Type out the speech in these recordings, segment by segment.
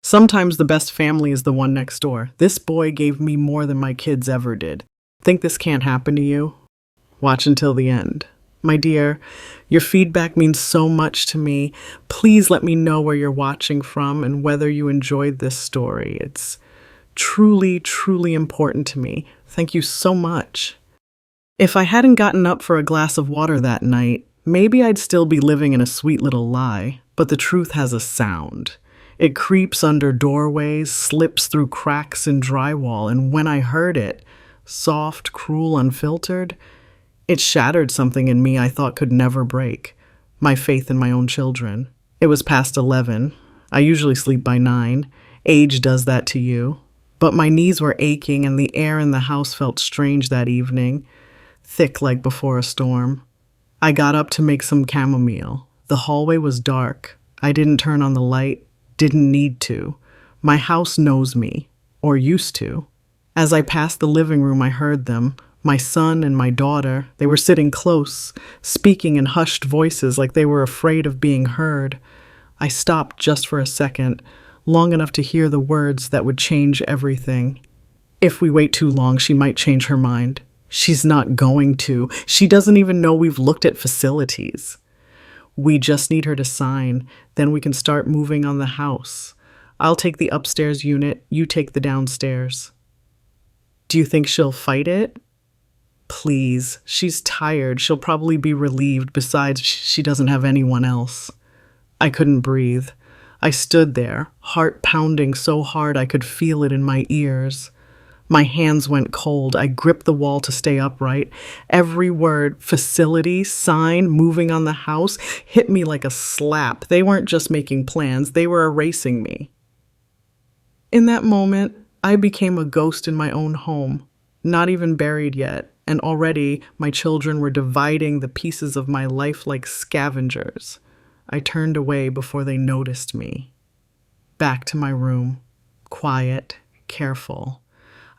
Sometimes the best family is the one next door. This boy gave me more than my kids ever did. Think this can't happen to you? Watch until the end. My dear, your feedback means so much to me. Please let me know where you're watching from and whether you enjoyed this story. It's truly, truly important to me. Thank you so much. If I hadn't gotten up for a glass of water that night, maybe I'd still be living in a sweet little lie, but the truth has a sound. It creeps under doorways, slips through cracks in drywall, and when I heard it, soft, cruel, unfiltered, it shattered something in me I thought could never break, my faith in my own children. It was past 11. I usually sleep by 9. Age does that to you. But my knees were aching and the air in the house felt strange that evening, thick like before a storm. I got up to make some chamomile. The hallway was dark. I didn't turn on the light, didn't need to. My house knows me, or used to. As I passed the living room, I heard them. My son and my daughter, they were sitting close, speaking in hushed voices like they were afraid of being heard. I stopped just for a second, long enough to hear the words that would change everything. If we wait too long, she might change her mind. She's not going to. She doesn't even know we've looked at facilities. We just need her to sign, then we can start moving on the house. I'll take the upstairs unit, you take the downstairs. Do you think she'll fight it? Please, she's tired. She'll probably be relieved. Besides, she doesn't have anyone else. I couldn't breathe. I stood there, heart pounding so hard I could feel it in my ears. My hands went cold. I gripped the wall to stay upright. Every word, facility, sign, moving on the house, hit me like a slap. They weren't just making plans. They were erasing me. In that moment, I became a ghost in my own home, not even buried yet. And already my children were dividing the pieces of my life like scavengers. I turned away before they noticed me. Back to my room, quiet, careful.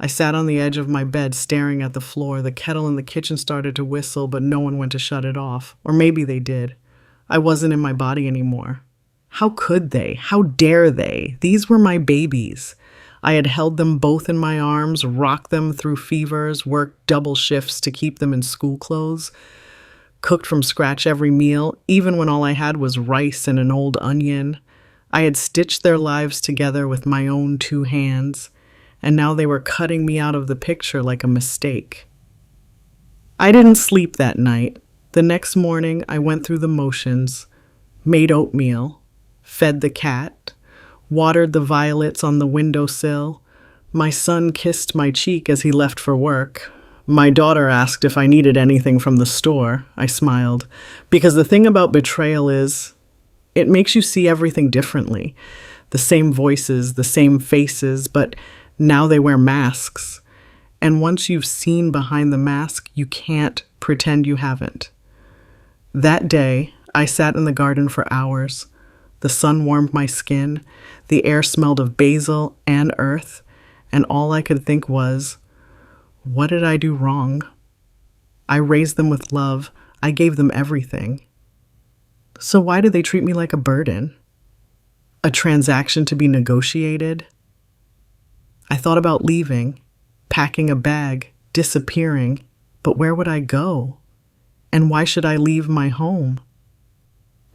I sat on the edge of my bed staring at the floor. The kettle in the kitchen started to whistle, but no one went to shut it off. Or maybe they did. I wasn't in my body anymore. How could they? How dare they? These were my babies. I had held them both in my arms, rocked them through fevers, worked double shifts to keep them in school clothes, cooked from scratch every meal, even when all I had was rice and an old onion. I had stitched their lives together with my own 2 hands, and now they were cutting me out of the picture like a mistake. I didn't sleep that night. The next morning, I went through the motions, made oatmeal, fed the cat, watered the violets on the windowsill. My son kissed my cheek as he left for work. My daughter asked if I needed anything from the store. I smiled. Because the thing about betrayal is, it makes you see everything differently. The same voices, the same faces, but now they wear masks. And once you've seen behind the mask, you can't pretend you haven't. That day, I sat in the garden for hours. The sun warmed my skin, the air smelled of basil and earth, and all I could think was, what did I do wrong? I raised them with love. I gave them everything. So why did they treat me like a burden? A transaction to be negotiated? I thought about leaving, packing a bag, disappearing, but where would I go? And why should I leave my home?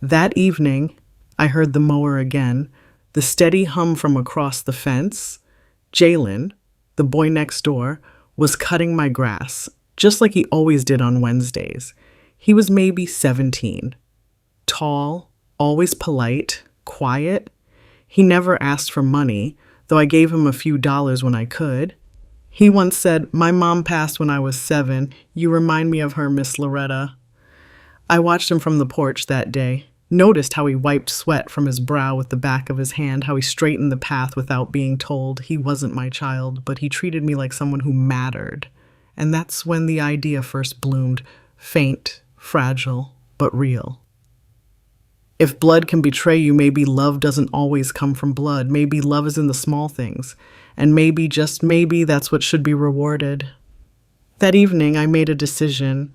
That evening, I heard the mower again, the steady hum from across the fence. Jalen, the boy next door, was cutting my grass, just like he always did on Wednesdays. He was maybe 17. Tall, always polite, quiet. He never asked for money, though I gave him a few dollars when I could. He once said, "My mom passed when I was 7. You remind me of her, Miss Loretta." I watched him from the porch that day. Noticed how he wiped sweat from his brow with the back of his hand, how he straightened the path without being told. He wasn't my child, but he treated me like someone who mattered. And that's when the idea first bloomed, faint, fragile, but real. If blood can betray you, maybe love doesn't always come from blood. Maybe love is in the small things. And maybe, just maybe, that's what should be rewarded. That evening, I made a decision.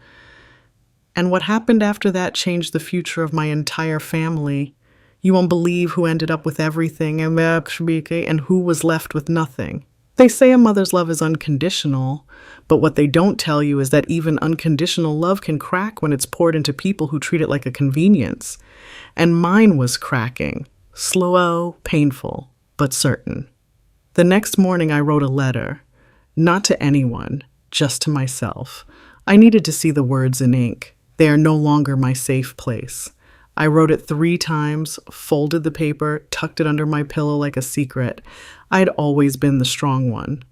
And what happened after that changed the future of my entire family. You won't believe who ended up with everything and who was left with nothing. They say a mother's love is unconditional, but what they don't tell you is that even unconditional love can crack when it's poured into people who treat it like a convenience. And mine was cracking. Slow, painful, but certain. The next morning I wrote a letter. Not to anyone, just to myself. I needed to see the words in ink. They are no longer my safe place. I wrote it 3 times, folded the paper, tucked it under my pillow like a secret. I'd always been the strong one.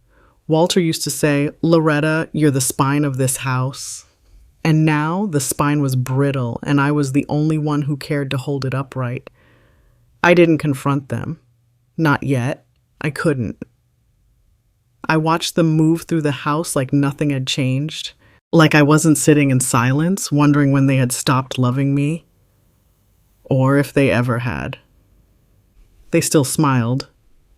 Walter used to say, "Loretta, you're the spine of this house." And now the spine was brittle, and I was the only one who cared to hold it upright. I didn't confront them. Not yet. I couldn't. I watched them move through the house like nothing had changed, like I wasn't sitting in silence, wondering when they had stopped loving me, or if they ever had. They still smiled,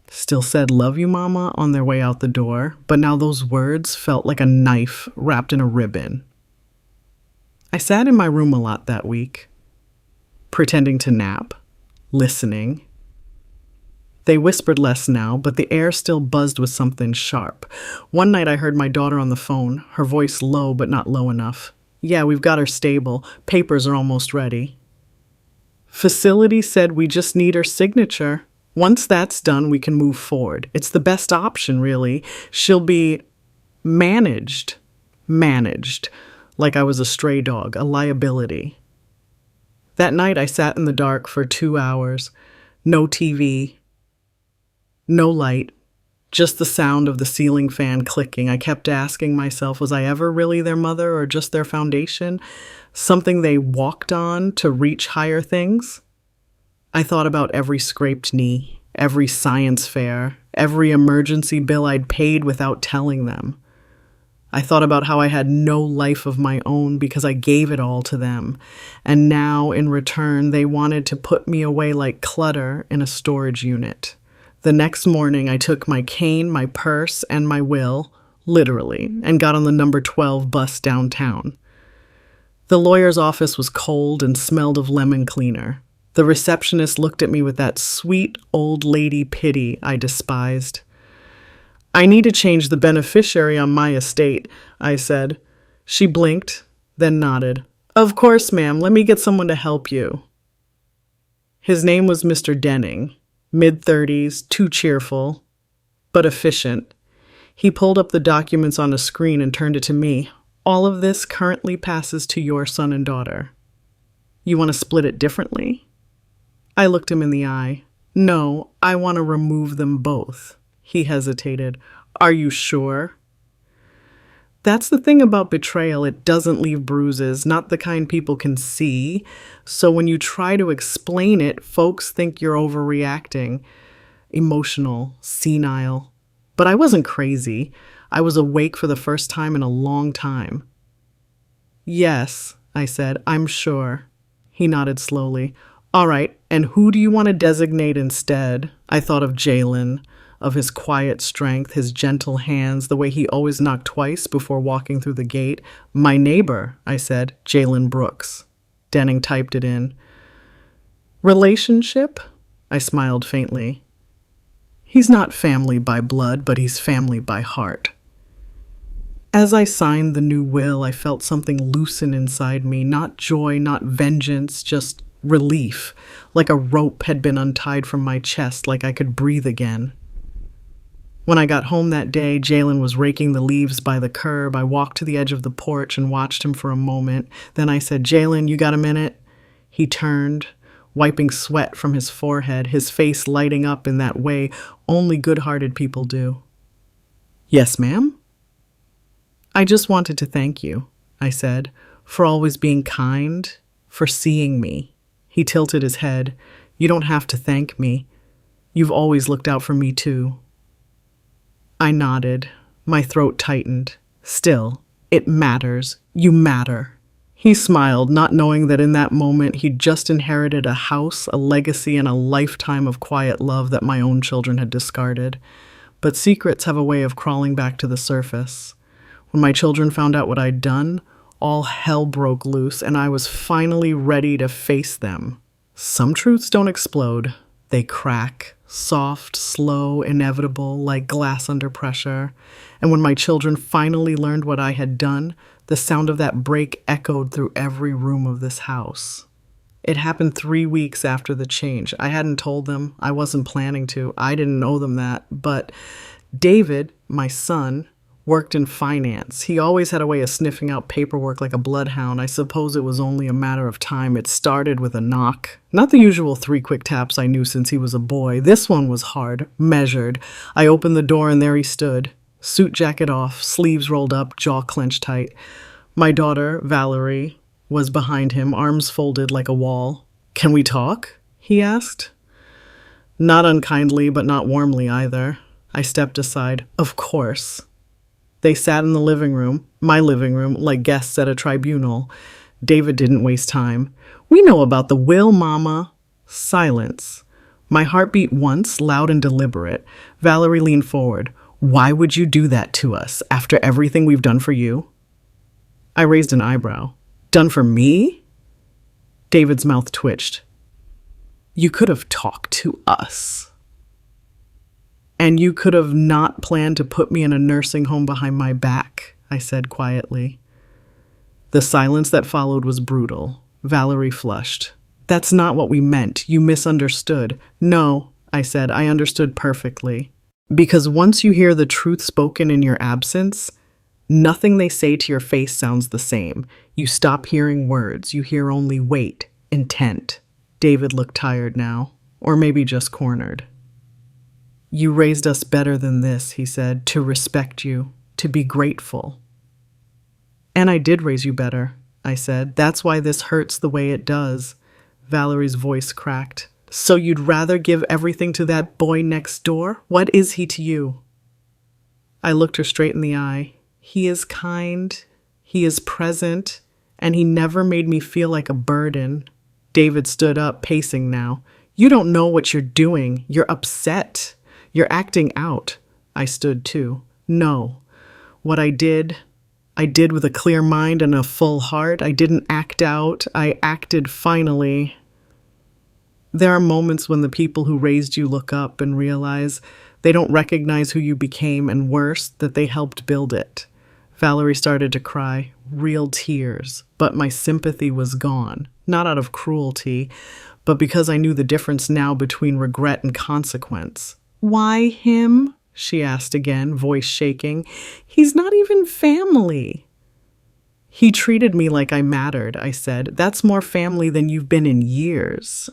still said, "Love you, Mama," on their way out the door, but now those words felt like a knife wrapped in a ribbon. I sat in my room a lot that week, pretending to nap, listening. They whispered less now, but the air still buzzed with something sharp. One night I heard my daughter on the phone, her voice low but not low enough. "Yeah, we've got her stable. Papers are almost ready. Facility said we just need her signature. Once that's done, we can move forward. It's the best option, really. She'll be managed, like I was a stray dog, a liability." That night I sat in the dark for 2 hours. No TV, no light, just the sound of the ceiling fan clicking. I kept asking myself, was I ever really their mother or just their foundation? Something they walked on to reach higher things? I thought about every scraped knee, every science fair, every emergency bill I'd paid without telling them. I thought about how I had no life of my own because I gave it all to them. And now, in return, they wanted to put me away like clutter in a storage unit. The next morning, I took my cane, my purse, and my will, literally, and got on the number 12 bus downtown. The lawyer's office was cold and smelled of lemon cleaner. The receptionist looked at me with that sweet old lady pity I despised. "I need to change the beneficiary on my estate," I said. She blinked, then nodded. "Of course, ma'am. Let me get someone to help you." His name was Mr. Denning. Mid-30s, too cheerful, but efficient. He pulled up the documents on a screen and turned it to me. "All of this currently passes to your son and daughter. You want to split it differently?" I looked him in the eye. "No, I want to remove them both." He hesitated. "Are you sure?" That's the thing about betrayal. It doesn't leave bruises, not the kind people can see. So when you try to explain it, folks think you're overreacting, emotional, senile. But I wasn't crazy. I was awake for the first time in a long time. "Yes," I said, "I'm sure." He nodded slowly. "All right, and who do you want to designate instead?" I thought of Jalen, of his quiet strength, his gentle hands, the way he always knocked twice before walking through the gate. "My neighbor," I said, "Jalen Brooks." Denning typed it in. "Relationship?" I smiled faintly. "He's not family by blood, but he's family by heart." As I signed the new will, I felt something loosen inside me, not joy, not vengeance, just relief, like a rope had been untied from my chest, like I could breathe again. When I got home that day, Jalen was raking the leaves by the curb. I walked to the edge of the porch and watched him for a moment. Then I said, "Jalen, you got a minute?" He turned, wiping sweat from his forehead, his face lighting up in that way only good-hearted people do. "Yes, ma'am?" "I just wanted to thank you," I said, "for always being kind, for seeing me." He tilted his head. "You don't have to thank me. You've always looked out for me, too." I nodded. My throat tightened. "Still, it matters. You matter." He smiled, not knowing that in that moment he'd just inherited a house, a legacy, and a lifetime of quiet love that my own children had discarded. But secrets have a way of crawling back to the surface. When my children found out what I'd done, all hell broke loose, and I was finally ready to face them. Some truths don't explode. They crack, soft, slow, inevitable, like glass under pressure. And when my children finally learned what I had done, the sound of that break echoed through every room of this house. It happened 3 weeks after the change. I hadn't told them. I wasn't planning to. I didn't know them that. But David, my son, worked in finance. He always had a way of sniffing out paperwork like a bloodhound. I suppose it was only a matter of time. It started with a knock. Not the usual 3 quick taps I knew since he was a boy. This one was hard, measured. I opened the door and there he stood. Suit jacket off, sleeves rolled up, jaw clenched tight. My daughter, Valerie, was behind him, arms folded like a wall. "Can we talk?" he asked. Not unkindly, but not warmly either. I stepped aside. Of course. They sat in the living room, my living room, like guests at a tribunal. David didn't waste time. "We know about the will, Mama." Silence. My heart beat once, loud and deliberate. Valerie leaned forward. "Why would you do that to us after everything we've done for you?" I raised an eyebrow. "Done for me?" David's mouth twitched. "You could have talked to us. And you could have not planned to put me in a nursing home behind my back," I said quietly. The silence that followed was brutal. Valerie flushed. "That's not what we meant. You misunderstood." "No," I said, "I understood perfectly. Because once you hear the truth spoken in your absence, nothing they say to your face sounds the same. You stop hearing words. You hear only weight, intent." David looked tired now, or maybe just cornered. "You raised us better than this," he said, "to respect you, to be grateful." "And I did raise you better," I said. "That's why this hurts the way it does." Valerie's voice cracked. "So you'd rather give everything to that boy next door? What is he to you?" I looked her straight in the eye. "He is kind, he is present, and he never made me feel like a burden." David stood up, pacing now. "You don't know what you're doing. You're upset. You're acting out." I stood too. "No. What I did with a clear mind and a full heart. I didn't act out. I acted finally." There are moments when the people who raised you look up and realize they don't recognize who you became, and worse, that they helped build it. Valerie started to cry, real tears, but my sympathy was gone. Not out of cruelty, but because I knew the difference now between regret and consequence. "Why him?" she asked again, voice shaking. "He's not even family." "He treated me like I mattered," I said. "That's more family than you've been in years."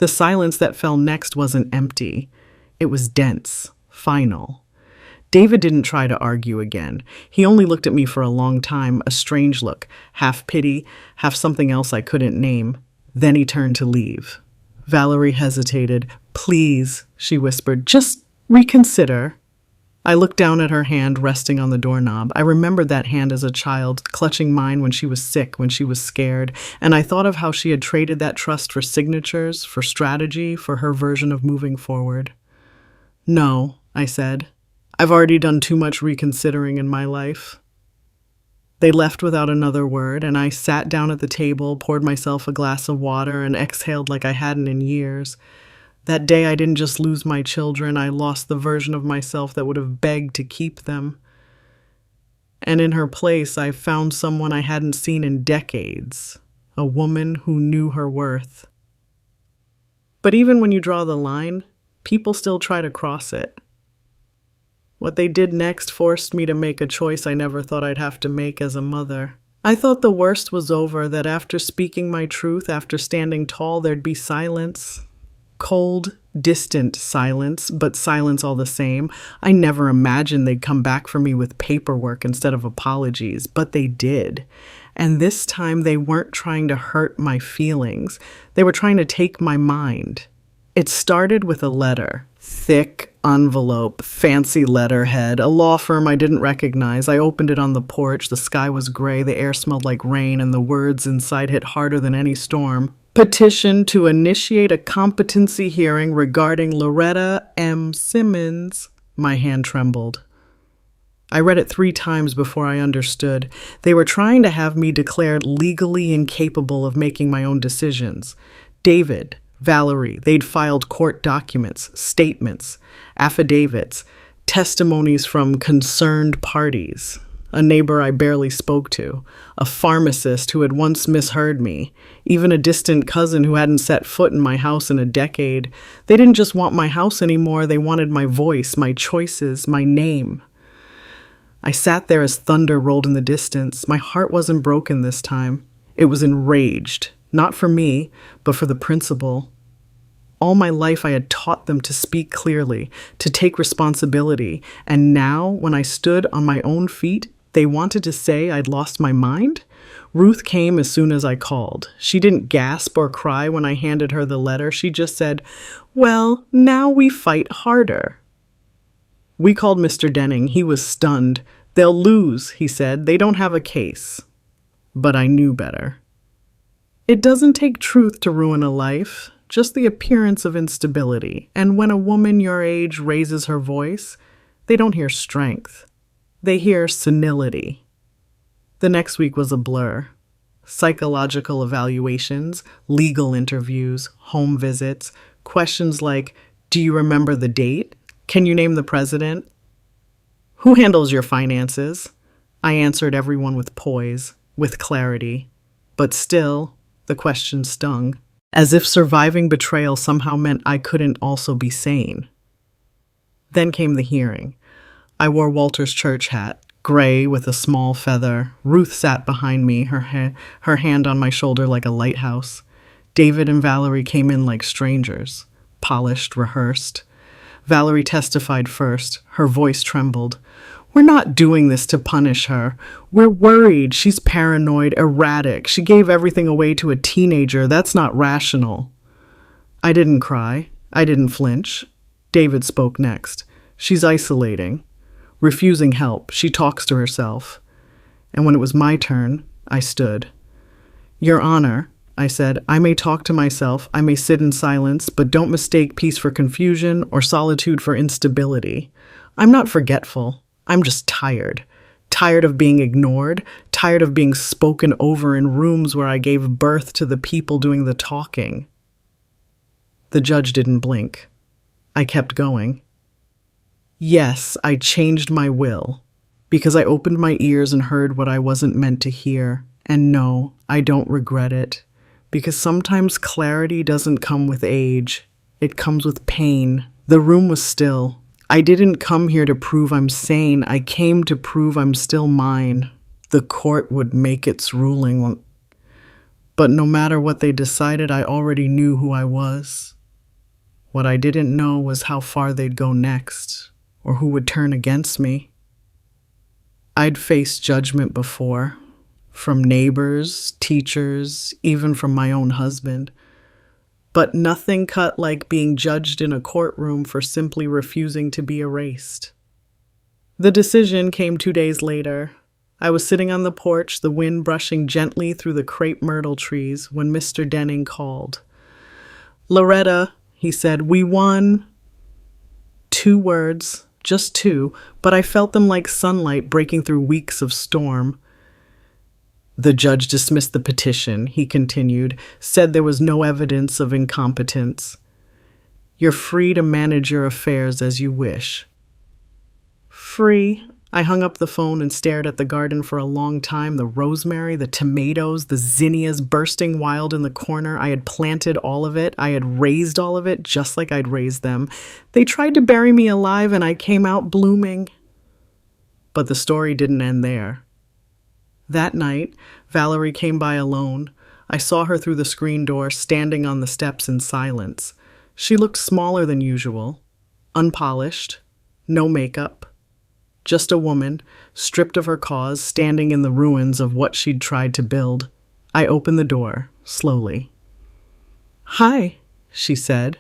The silence that fell next wasn't empty. It was dense, final. David didn't try to argue again. He only looked at me for a long time, a strange look, half pity, half something else I couldn't name. Then he turned to leave. Valerie hesitated. "Please," she whispered, "just reconsider." I looked down at her hand resting on the doorknob. I remembered that hand as a child, clutching mine when she was sick, when she was scared, and I thought of how she had traded that trust for signatures, for strategy, for her version of moving forward. "No," I said. "I've already done too much reconsidering in my life." They left without another word, and I sat down at the table, poured myself a glass of water, and exhaled like I hadn't in years. That day I didn't just lose my children, I lost the version of myself that would have begged to keep them. And in her place, I found someone I hadn't seen in decades, a woman who knew her worth. But even when you draw the line, people still try to cross it. What they did next forced me to make a choice I never thought I'd have to make as a mother. I thought the worst was over, that after speaking my truth, after standing tall, there'd be silence. Cold, distant silence, but silence all the same. I never imagined they'd come back for me with paperwork instead of apologies, but they did. And this time they weren't trying to hurt my feelings. They were trying to take my mind. It started with a letter. Thick envelope, fancy letterhead, a law firm I didn't recognize. I opened it on the porch. The sky was gray, the air smelled like rain, and the words inside hit harder than any storm. Petition to initiate a competency hearing regarding Loretta M. Simmons. My hand trembled. I read it 3 times before I understood. They were trying to have me declared legally incapable of making my own decisions. David, Valerie, they'd filed court documents, statements, affidavits, testimonies from concerned parties. A neighbor I barely spoke to, a pharmacist who had once misheard me, even a distant cousin who hadn't set foot in my house in a decade. They didn't just want my house anymore, they wanted my voice, my choices, my name. I sat there as thunder rolled in the distance. My heart wasn't broken this time. It was enraged, not for me, but for the principal. All my life I had taught them to speak clearly, to take responsibility, and now, when I stood on my own feet, they wanted to say I'd lost my mind? Ruth came as soon as I called. She didn't gasp or cry when I handed her the letter. She just said, "Well, now we fight harder." We called Mr. Denning. He was stunned. "They'll lose," he said. "They don't have a case." But I knew better. It doesn't take truth to ruin a life, just the appearance of instability. And when a woman your age raises her voice, they don't hear strength. They hear senility. The next week was a blur. Psychological evaluations, legal interviews, home visits, questions like, "Do you remember the date? Can you name the president? Who handles your finances?" I answered everyone with poise, with clarity. But still, the question stung, as if surviving betrayal somehow meant I couldn't also be sane. Then came the hearing. I wore Walter's church hat, gray with a small feather. Ruth sat behind me, her hand on my shoulder like a lighthouse. David and Valerie came in like strangers, polished, rehearsed. Valerie testified first. Her voice trembled. "We're not doing this to punish her. We're worried. She's paranoid, erratic. She gave everything away to a teenager. That's not rational." I didn't cry. I didn't flinch. David spoke next. "She's isolating, refusing help. She talks to herself." And when it was my turn, I stood. "Your Honor," I said, "I may talk to myself, I may sit in silence, but don't mistake peace for confusion or solitude for instability. I'm not forgetful. I'm just tired. Tired of being ignored, tired of being spoken over in rooms where I gave birth to the people doing the talking." The judge didn't blink. I kept going. Yes, I changed my will, because I opened my ears and heard what I wasn't meant to hear. And no, I don't regret it, because sometimes clarity doesn't come with age. It comes with pain. The room was still. I didn't come here to prove I'm sane. I came to prove I'm still mine. The court would make its ruling. But no matter what they decided, I already knew who I was. What I didn't know was how far they'd go next, or who would turn against me. I'd faced judgment before, from neighbors, teachers, even from my own husband. But nothing cut like being judged in a courtroom for simply refusing to be erased. The decision came 2 days later. I was sitting on the porch, the wind brushing gently through the crepe myrtle trees, when Mr. Denning called. "Loretta," he said, "we won." 2 words, just 2, but I felt them like sunlight breaking through weeks of storm. "The judge dismissed the petition," he continued, "said there was no evidence of incompetence. You're free to manage your affairs as you wish." Free? I hung up the phone and stared at the garden for a long time, the rosemary, the tomatoes, the zinnias bursting wild in the corner. I had planted all of it. I had raised all of it just like I'd raised them. They tried to bury me alive and I came out blooming. But the story didn't end there. That night, Valerie came by alone. I saw her through the screen door, standing on the steps in silence. She looked smaller than usual, unpolished, no makeup. Just a woman, stripped of her cause, standing in the ruins of what she'd tried to build. I opened the door, slowly. "Hi," she said,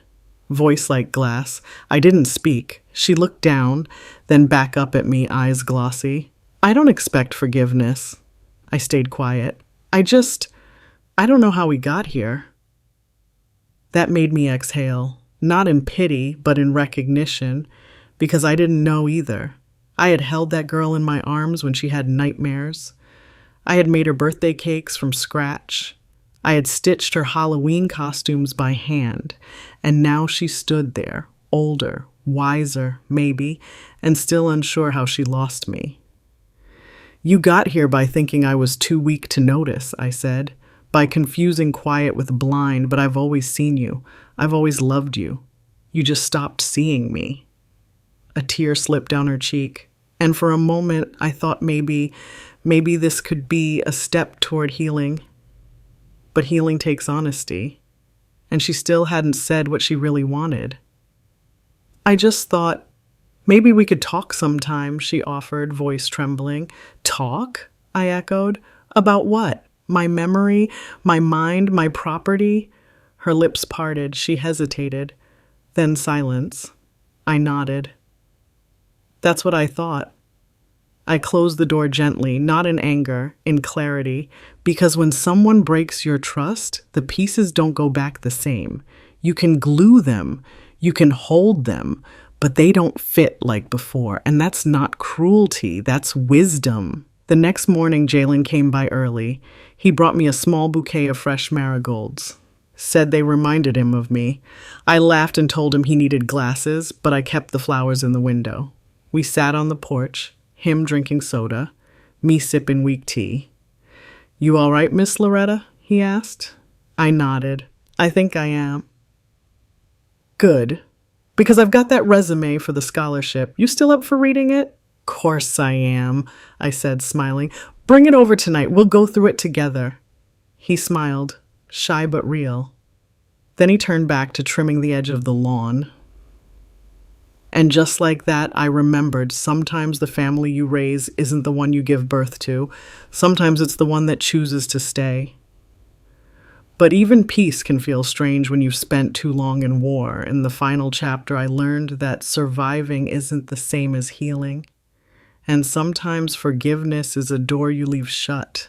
voice like glass. I didn't speak. She looked down, then back up at me, eyes glossy. "I don't expect forgiveness." I stayed quiet. I don't know how we got here." That made me exhale, not in pity, but in recognition, because I didn't know either. I had held that girl in my arms when she had nightmares. I had made her birthday cakes from scratch. I had stitched her Halloween costumes by hand, and now she stood there, older, wiser, maybe, and still unsure how she lost me. You got here by thinking I was too weak to notice, I said, by confusing quiet with blind, but I've always seen you. I've always loved you. You just stopped seeing me. A tear slipped down her cheek, and for a moment I thought maybe this could be a step toward healing. But healing takes honesty, and she still hadn't said what she really wanted. I just thought, maybe we could talk sometime, she offered, voice trembling. Talk? I echoed. About what? My memory? My mind? My property? Her lips parted. She hesitated. Then silence. I nodded. That's what I thought. I closed the door gently, not in anger, in clarity, because when someone breaks your trust, the pieces don't go back the same. You can glue them, you can hold them, but they don't fit like before, and that's not cruelty, that's wisdom. The next morning, Jalen came by early. He brought me a small bouquet of fresh marigolds. Said they reminded him of me. I laughed and told him he needed glasses, but I kept the flowers in the window. We sat on the porch, him drinking soda, me sipping weak tea. You all right, Miss Loretta? He asked. I nodded. I think I am. Good. Because I've got that resume for the scholarship. You still up for reading it? Course I am, I said, smiling. Bring it over tonight. We'll go through it together. He smiled, shy but real. Then he turned back to trimming the edge of the lawn. And just like that, I remembered sometimes the family you raise isn't the one you give birth to. Sometimes it's the one that chooses to stay. But even peace can feel strange when you've spent too long in war. In the final chapter, I learned that surviving isn't the same as healing. And sometimes forgiveness is a door you leave shut.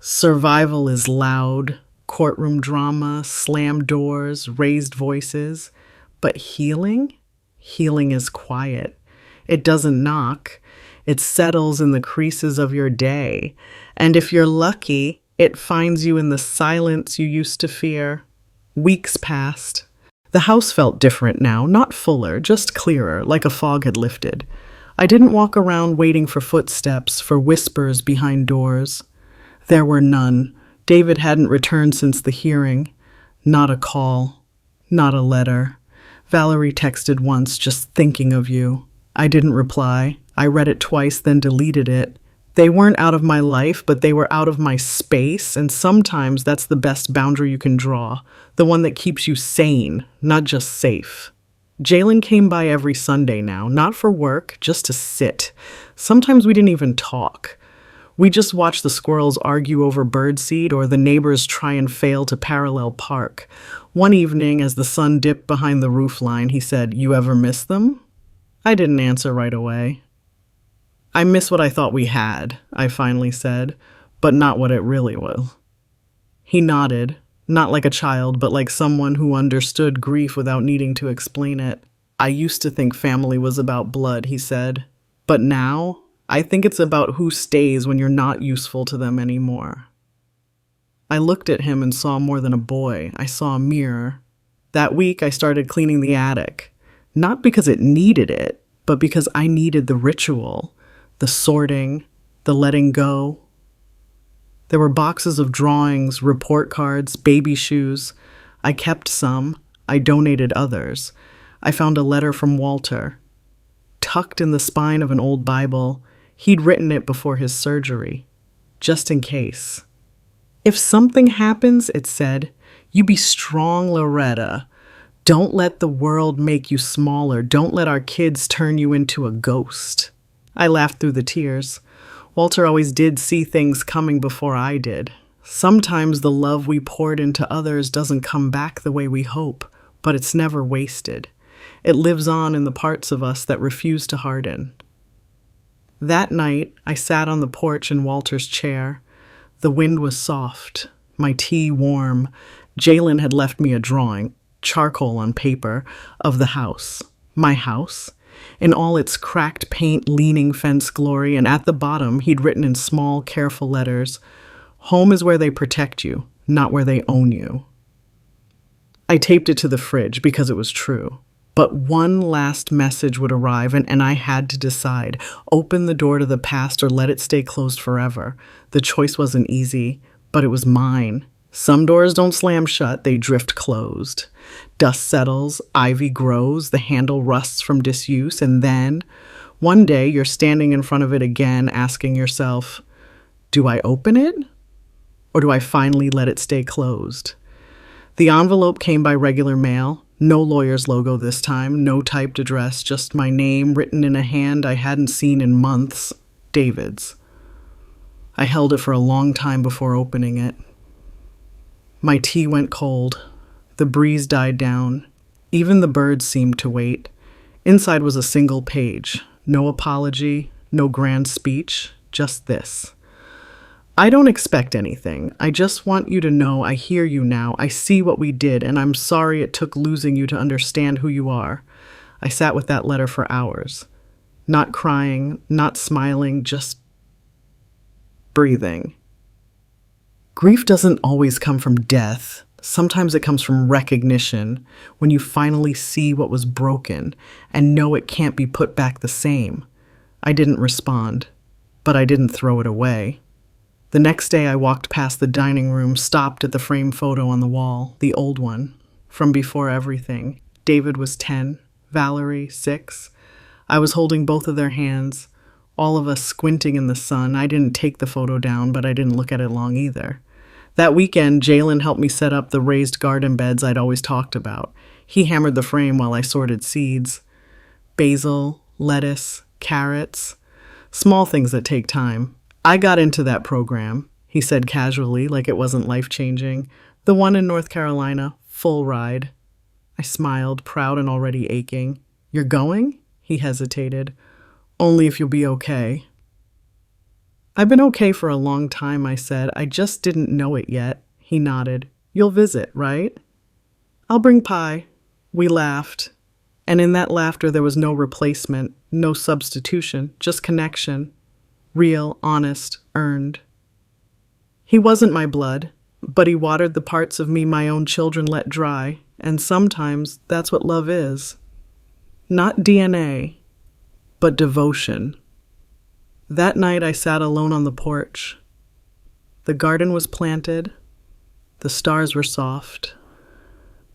Survival is loud, courtroom drama, slammed doors, raised voices. But healing? Healing is quiet. It doesn't knock. It settles in the creases of your day. And if you're lucky, it finds you in the silence you used to fear. Weeks passed. The house felt different now, not fuller, just clearer, like a fog had lifted. I didn't walk around waiting for footsteps, for whispers behind doors. There were none. David hadn't returned since the hearing. Not a call. Not a letter. Valerie texted once, just thinking of you. I didn't reply. I read it twice, then deleted it. They weren't out of my life, but they were out of my space, and sometimes that's the best boundary you can draw, the one that keeps you sane, not just safe. Jalen came by every Sunday now, not for work, just to sit. Sometimes we didn't even talk. We just watched the squirrels argue over birdseed or the neighbors try and fail to parallel park. One evening, as the sun dipped behind the roofline, he said, "You ever miss them?" I didn't answer right away. "I miss what I thought we had," I finally said, "but not what it really was." He nodded, not like a child, but like someone who understood grief without needing to explain it. "I used to think family was about blood," he said, "but now I think it's about who stays when you're not useful to them anymore." I looked at him and saw more than a boy. I saw a mirror. That week, I started cleaning the attic. Not because it needed it, but because I needed the ritual, the sorting, the letting go. There were boxes of drawings, report cards, baby shoes. I kept some. I donated others. I found a letter from Walter. Tucked in the spine of an old Bible, he'd written it before his surgery, just in case. "If something happens," it said, "you be strong, Loretta. Don't let the world make you smaller. Don't let our kids turn you into a ghost." I laughed through the tears. Walter always did see things coming before I did. Sometimes the love we poured into others doesn't come back the way we hope, but it's never wasted. It lives on in the parts of us that refuse to harden. That night, I sat on the porch in Walter's chair. The wind was soft, my tea warm. Jalen had left me a drawing, charcoal on paper, of the house. My house, in all its cracked paint, leaning fence glory, and at the bottom he'd written in small, careful letters, Home is where they protect you, not where they own you. I taped it to the fridge because it was true. But one last message would arrive, and I had to decide, open the door to the past or let it stay closed forever. The choice wasn't easy, but it was mine. Some doors don't slam shut, they drift closed. Dust settles, ivy grows, the handle rusts from disuse, and then, one day, you're standing in front of it again, asking yourself, do I open it? Or do I finally let it stay closed? The envelope came by regular mail. No lawyer's logo this time, no typed address, just my name written in a hand I hadn't seen in months, David's. I held it for a long time before opening it. My tea went cold. The breeze died down. Even the birds seemed to wait. Inside was a single page. No apology, no grand speech, just this. I don't expect anything. I just want you to know I hear you now. I see what we did, and I'm sorry it took losing you to understand who you are. I sat with that letter for hours. Not crying, not smiling, just breathing. Grief doesn't always come from death. Sometimes it comes from recognition, when you finally see what was broken and know it can't be put back the same. I didn't respond, but I didn't throw it away. The next day I walked past the dining room, stopped at the framed photo on the wall, the old one, from before everything. David was 10, Valerie 6. I was holding both of their hands, all of us squinting in the sun. I didn't take the photo down, but I didn't look at it long either. That weekend, Jalen helped me set up the raised garden beds I'd always talked about. He hammered the frame while I sorted seeds. Basil, lettuce, carrots, small things that take time. I got into that program, he said casually, like it wasn't life-changing. The one in North Carolina, full ride. I smiled, proud and already aching. You're going? He hesitated. Only if you'll be okay. I've been okay for a long time, I said. I just didn't know it yet. He nodded. You'll visit, right? I'll bring pie. We laughed. And in that laughter there was no replacement, no substitution, just connection. Real, honest, earned. He wasn't my blood, but he watered the parts of me my own children let dry, and sometimes that's what love is. Not DNA, but devotion. That night I sat alone on the porch. The garden was planted. The stars were soft.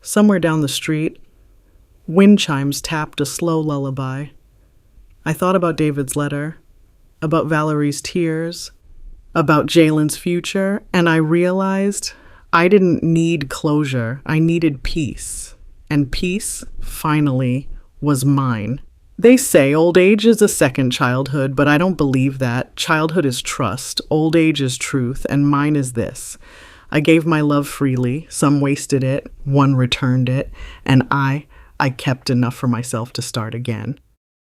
Somewhere down the street, wind chimes tapped a slow lullaby. I thought about David's letter, about Valerie's tears, about Jalen's future, and I realized I didn't need closure. I needed peace. And peace, finally, was mine. They say old age is a second childhood, but I don't believe that. Childhood is trust, old age is truth, and mine is this. I gave my love freely, some wasted it, one returned it, and I kept enough for myself to start again.